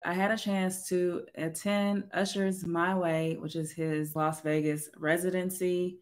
I had a chance to attend Usher's My Way, which is his Las Vegas residency.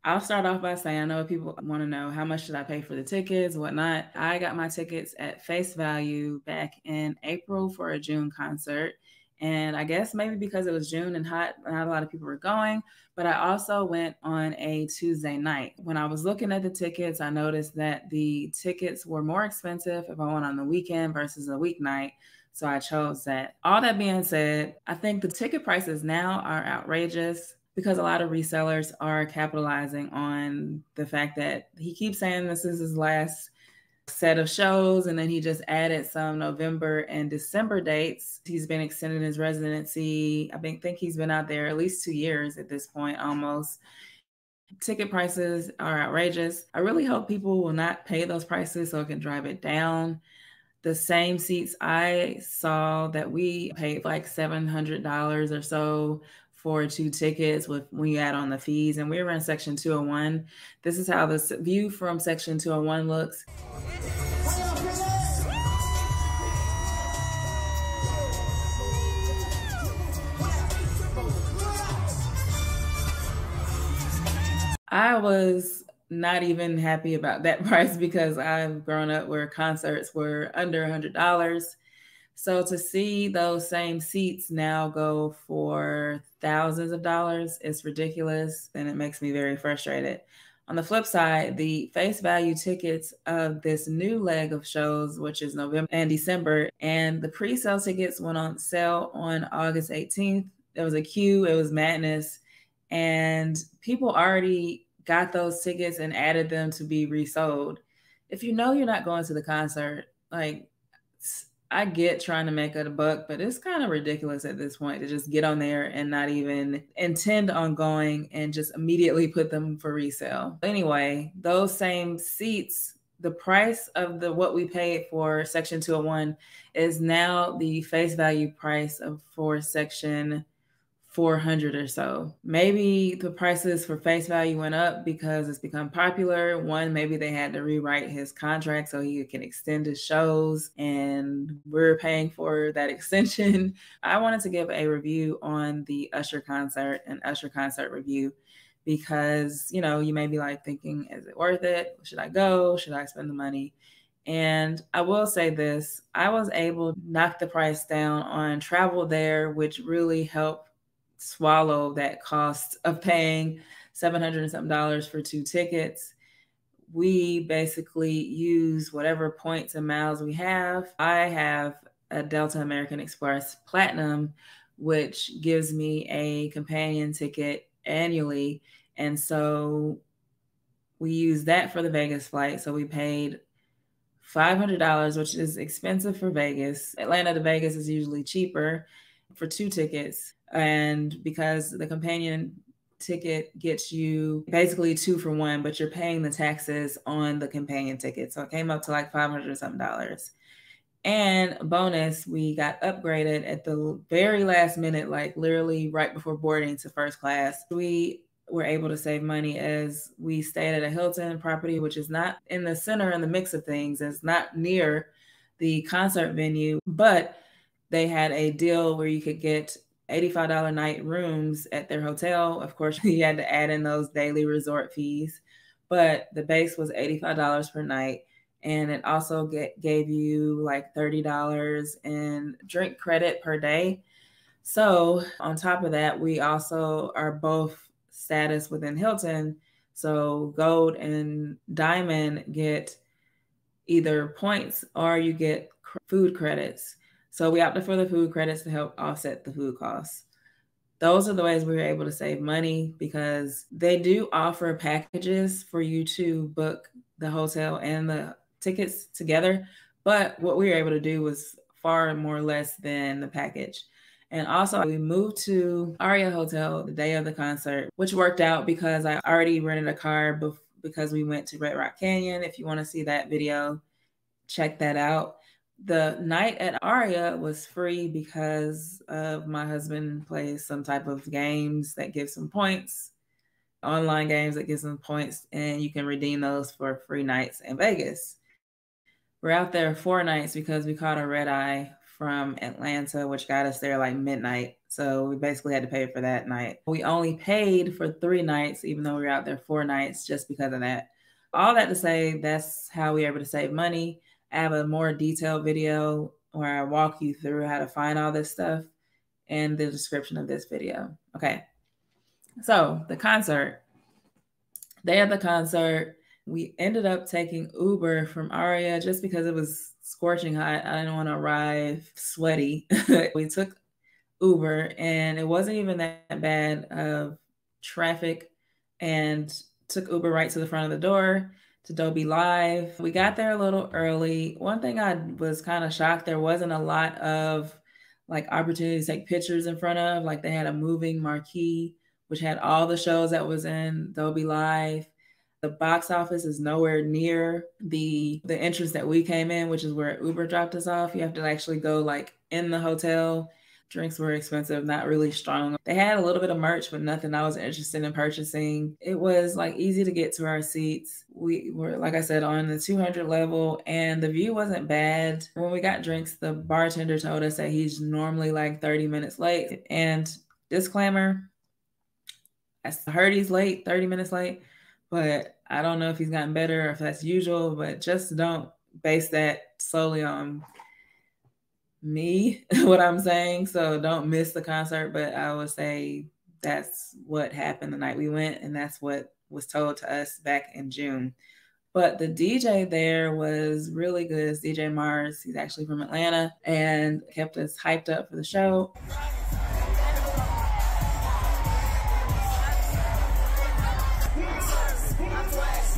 I'll start off by saying, I know people want to know how much did I pay for the tickets, whatnot. I got my tickets at face value back in April for a June concert. And I guess maybe because it was June and hot, not a lot of people were going. But I also went on a Tuesday night. When I was looking at the tickets, I noticed that the tickets were more expensive if I went on the weekend versus a weeknight. So I chose that. All that being said, I think the ticket prices now are outrageous because a lot of resellers are capitalizing on the fact that he keeps saying this is his last set of shows, and then he just added some November and December dates. He's been extending his residency. I think he's been out there at least 2 years at this point, almost. Ticket prices are outrageous. I really hope people will not pay those prices so it can drive it down. The same seats I saw that we paid like $700 or so for 2 tickets with when you add on the fees, and we were in section 201. This is how the view from section 201 looks. I was not even happy about that price because I've grown up where concerts were under $100. So to see those same seats now go for thousands of dollars is ridiculous, and it makes me very frustrated. On the flip side, the face value tickets of this new leg of shows, which is November and December, and the pre-sale tickets went on sale on August 18th. There was a queue, it was madness, and people already got those tickets and added them to be resold. If you know you're not going to the concert, like, I get trying to make a buck, but it's kind of ridiculous at this point to just get on there and not even intend on going and just immediately put them for resale. Anyway, those same seats, the price of what we paid for section 201 is now the face value price for section 400 or so. Maybe the prices for face value went up because it's become popular. One, maybe they had to rewrite his contract so he can extend his shows, and we're paying for that extension. I wanted to give a review on the Usher concert and Usher concert review because, you know, you may be like thinking, is it worth it? Should I go? Should I spend the money? And I will say this, I was able to knock the price down on travel there, which really helped swallow that cost of paying $700 and something for 2 tickets. We basically use whatever points and miles we have. I have a Delta American Express Platinum, which gives me a companion ticket annually. And so we use that for the Vegas flight. So we paid $500, which is expensive for Vegas. Atlanta to Vegas is usually cheaper for 2 tickets. And because the companion ticket gets you basically 2 for 1, but you're paying the taxes on the companion ticket. So it came up to like $500 or something. And bonus, we got upgraded at the very last minute, like literally right before boarding to first class. We were able to save money as we stayed at a Hilton property, which is not in the center in the mix of things. It's not near the concert venue, but they had a deal where you could get $85 night rooms at their hotel. Of course, you had to add in those daily resort fees, but the base was $85 per night. And it also gave you like $30 in drink credit per day. So on top of that, we also are both status within Hilton. So gold and diamond get either points or you get food credits. So we opted for the food credits to help offset the food costs. Those are the ways we were able to save money because they do offer packages for you to book the hotel and the tickets together. But what we were able to do was far more less than the package. And also we moved to Aria Hotel the day of the concert, which worked out because I already rented a car because we went to Red Rock Canyon. If you want to see that video, check that out. The night at Aria was free because of my husband plays some type of games that give some points, online games that give some points, and you can redeem those for free nights in Vegas. We're out there 4 nights because we caught a red eye from Atlanta, which got us there like midnight. So we basically had to pay for that night. We only paid for 3 nights, even though we were out there 4 nights, just because of that. All that to say, that's how we were able to save money. I have a more detailed video where I walk you through how to find all this stuff in the description of this video. Okay. So the concert, day of the concert, we ended up taking Uber from Aria just because it was scorching hot. I didn't want to arrive sweaty. We took Uber and it wasn't even that bad of traffic, and took Uber right to the front of the door to Dolby Live. We got there a little early. One thing I was kind of shocked, there wasn't a lot of like opportunities to take pictures in front of. Like they had a moving marquee which had all the shows that was in Dolby Live. The box office is nowhere near the entrance that we came in, which is where Uber dropped us off. You have to actually go like in the hotel. Drinks were expensive, not really strong. They had a little bit of merch, but nothing I was interested in purchasing. It was like easy to get to our seats. We were, like I said, on the 200 level and the view wasn't bad. When we got drinks, the bartender told us that he's normally like 30 minutes late. And disclaimer, I heard he's late, 30 minutes late, but I don't know if he's gotten better or if that's usual, but just don't base that solely on me, what I'm saying. So don't miss the concert, but I would say that's what happened the night we went, and that's what was told to us back in June. But the DJ there was really good. It's DJ Mars. He's actually from Atlanta and kept us hyped up for the show.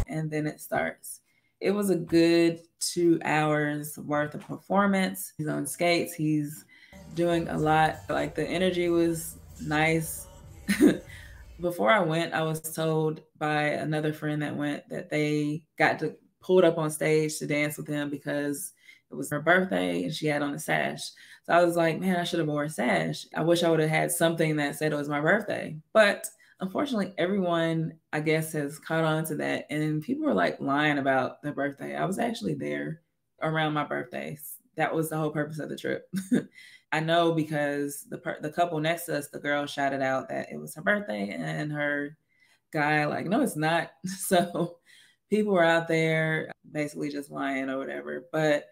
And then it starts. It was a good 2 hours worth of performance. He's on skates. He's doing a lot. Like the energy was nice. Before I went, I was told by another friend that went that they got pulled up on stage to dance with him because it was her birthday and she had on a sash. So I was like, man, I should have worn a sash. I wish I would have had something that said it was my birthday. But unfortunately, everyone, I guess, has caught on to that. And people were like lying about their birthday. I was actually there around my birthday. That was the whole purpose of the trip. I know because the couple next to us, the girl shouted out that it was her birthday, and her guy like, no, it's not. So people were out there basically just lying or whatever. But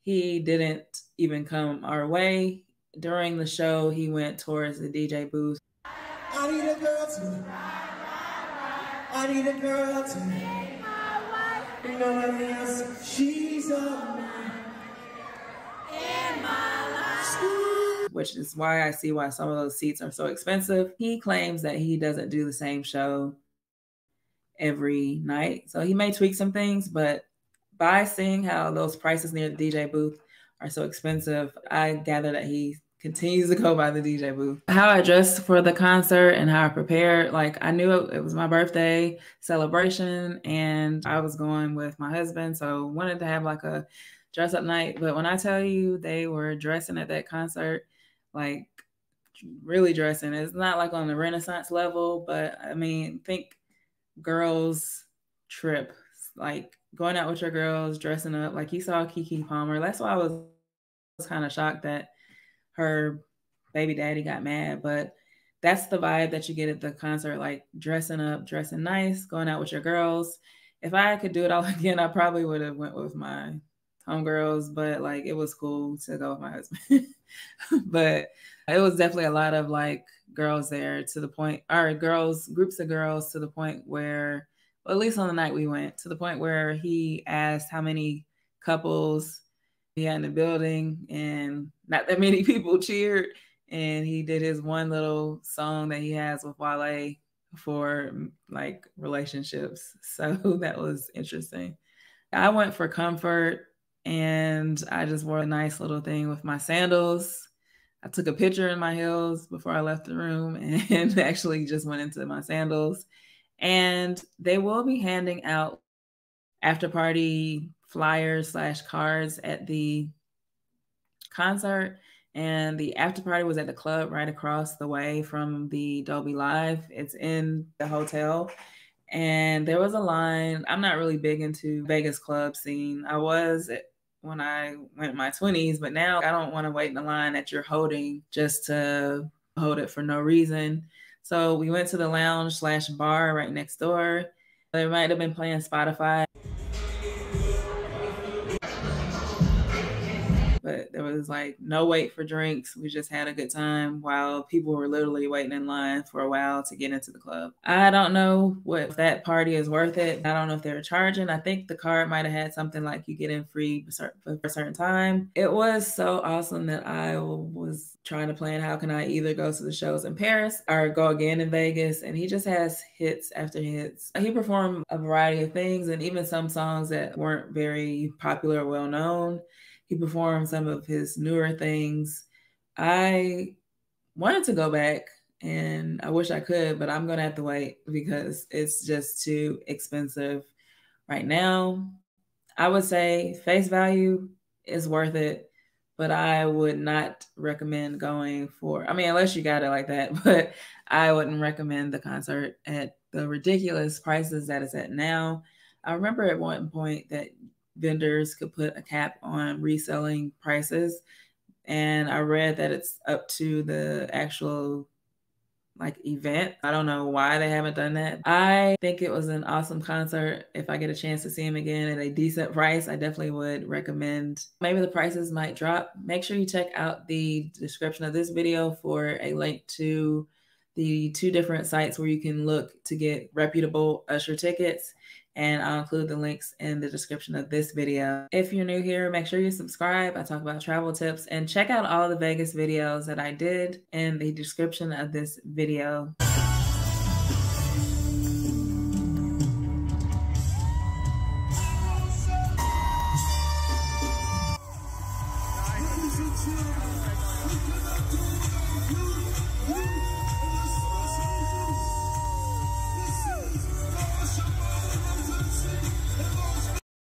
he didn't even come our way. During the show, he went towards the DJ booth. I need a girl to, I need a girl to make my wife. You know what I mean? She's a man in my life. Which is why I see why some of those seats are so expensive. He claims that he doesn't do the same show every night. So he may tweak some things, but by seeing how those prices near the DJ booth are so expensive, I gather that he continues to go by the DJ booth. How I dressed for the concert and how I prepared, like I knew it was my birthday celebration and I was going with my husband, so wanted to have like a dress up night. But when I tell you they were dressing at that concert, like really dressing, it's not like on the Renaissance level, but I mean, think girls trip, like going out with your girls, dressing up. Like you saw Keke Palmer. That's why I was kind of shocked that her baby daddy got mad, but that's the vibe that you get at the concert, like dressing up, dressing nice, going out with your girls. If I could do it all again, I probably would have went with my homegirls, but like it was cool to go with my husband. But it was definitely a lot of like girls there to the point, or girls, groups of girls to the point where, well, at least on the night we went, to the point where he asked how many couples he had in the building, and not that many people cheered. And he did his one little song that he has with Wale for like relationships. So that was interesting. I went for comfort and I just wore a nice little thing with my sandals. I took a picture in my heels before I left the room and actually just went into my sandals. And they will be handing out after party flyers / cards at the concert, and the after party was at the club right across the way from the Dolby Live. It's in the hotel. And there was a line. I'm not really big into Vegas club scene. I was when I went in my 20s, but now I don't want to wait in the line that you're holding just to hold it for no reason. So we went to the lounge/bar right next door. They might have been playing Spotify, but there was like no wait for drinks. We just had a good time while people were literally waiting in line for a while to get into the club. I don't know if that party is worth it. I don't know if they're charging. I think the card might have had something like you get in free for a certain time. It was so awesome that I was trying to plan how can I either go to the shows in Paris or go again in Vegas. And he just has hits after hits. He performed a variety of things and even some songs that weren't very popular or well known. He performed some of his newer things. I wanted to go back and I wish I could, but I'm going to have to wait because it's just too expensive right now. I would say face value is worth it, but I would not recommend going for, I mean, unless you got it like that, but I wouldn't recommend the concert at the ridiculous prices that it's at now. I remember at one point that vendors could put a cap on reselling prices. And I read that it's up to the actual like event. I don't know why they haven't done that. I think it was an awesome concert. If I get a chance to see him again at a decent price, I definitely would recommend. Maybe the prices might drop. Make sure you check out the description of this video for a link to the 2 different sites where you can look to get reputable Usher tickets. And I'll include the links in the description of this video. If you're new here, make sure you subscribe. I talk about travel tips, and check out all the Vegas videos that I did in the description of this video.